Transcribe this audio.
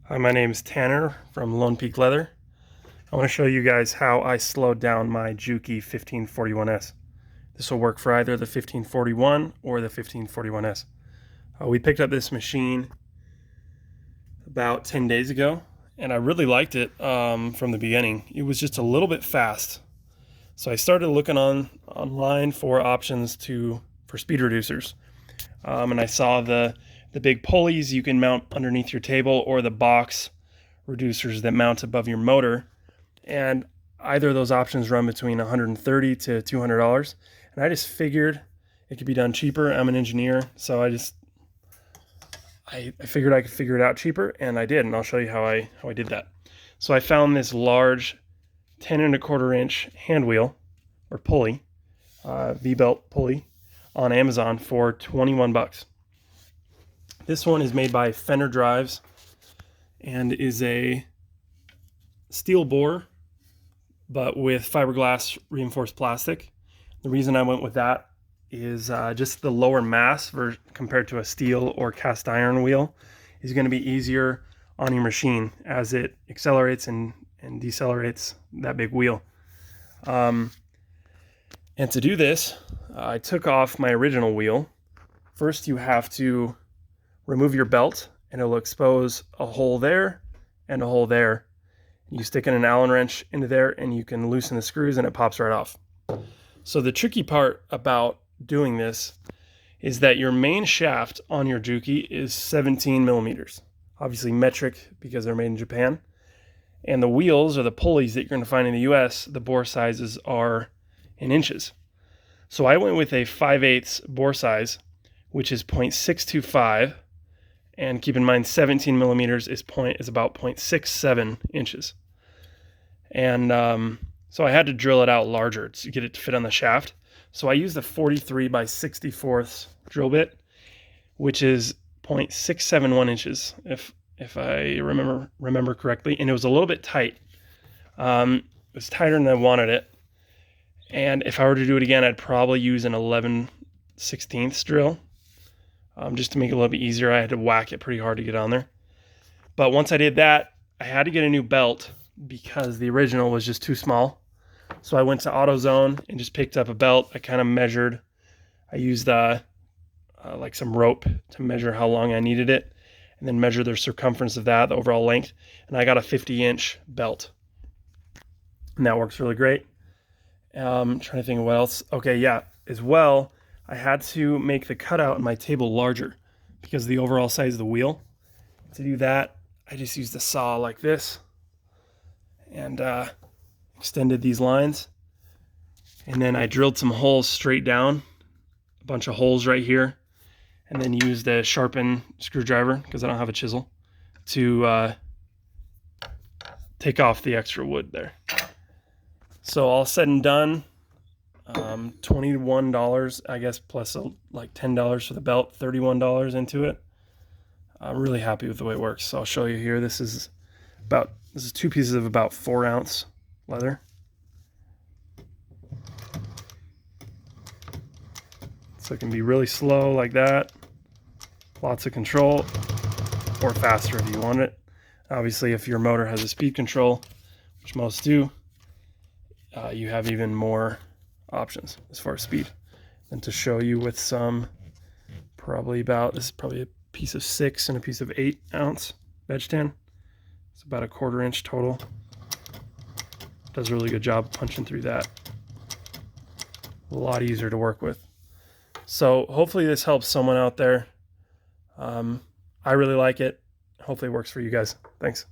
Hi, my name is Tanner from Lone Peak Leather. I want to show you guys how I slowed down my Juki 1541S. This will work for either the 1541 or the 1541S. We picked up this machine about 10 days ago, and I really liked it from the beginning. It was just a little bit fast. So I started looking online for options for speed reducers. And I saw the big pulleys you can mount underneath your table, or the box reducers that mount above your motor. And either of those options run between $130 to $200. And I just figured it could be done cheaper. I'm an engineer, so I figured I could figure it out cheaper, and I did. And I'll show you how I did that. So I found this large 10 1/4 inch hand wheel or pulley, V-belt pulley, on Amazon for 21 bucks. This one is made by Fenner Drives and is a steel bore, but with fiberglass reinforced plastic. The reason I went with that is just the lower mass compared to a steel or cast iron wheel is going to be easier on your machine as it accelerates and decelerates that big wheel. And to do this, I took off my original wheel. First, you have to remove your belt, and it'll expose a hole there and a hole there. You stick in an Allen wrench into there, and you can loosen the screws, and it pops right off. So the tricky part about doing this is that your main shaft on your Juki is 17 millimeters. Obviously metric because they're made in Japan. And the wheels, or the pulleys that you're going to find in the US, the bore sizes are in inches. So I went with a 5/8 bore size, which is 0.625. And keep in mind, 17 millimeters is about 0.67 inches. And so I had to drill it out larger to get it to fit on the shaft. So I used a 43 by 64 drill bit, which is 0.671 inches, if I remember correctly. And it was a little bit tight. It was tighter than I wanted it. And if I were to do it again, I'd probably use an 11/16 drill. Just to make it a little bit easier. I had to whack it pretty hard to get on there. But once I did that, I had to get a new belt because the original was just too small. So I went to AutoZone and just picked up a belt. I kind of measured. I used like some rope to measure how long I needed it, and then measure the circumference of that, the overall length. And I got a 50-inch belt. And that works really great. Trying to think of what else. Okay, yeah, as well, I had to make the cutout in my table larger because of the overall size of the wheel. To do that, I just used a saw like this and extended these lines. And then I drilled some holes straight down, a bunch of holes right here, and then used a sharpened screwdriver, because I don't have a chisel, to take off the extra wood there. So all said and done, $21, I guess, plus like $10 for the belt, $31 into it. I'm really happy with the way it works. So I'll show you here. This is 2 pieces of about 4-ounce leather. So it can be really slow like that, lots of control, or faster if you want it. Obviously, if your motor has a speed control, which most do, you have even more options as far as speed. And to show you with some, this is probably a piece of 6 and a piece of 8-ounce veg tan. It's about a 1/4 inch total. Does a really good job punching through that. A lot easier to work with. So hopefully this helps someone out there. I really like it. Hopefully it works for you guys. Thanks.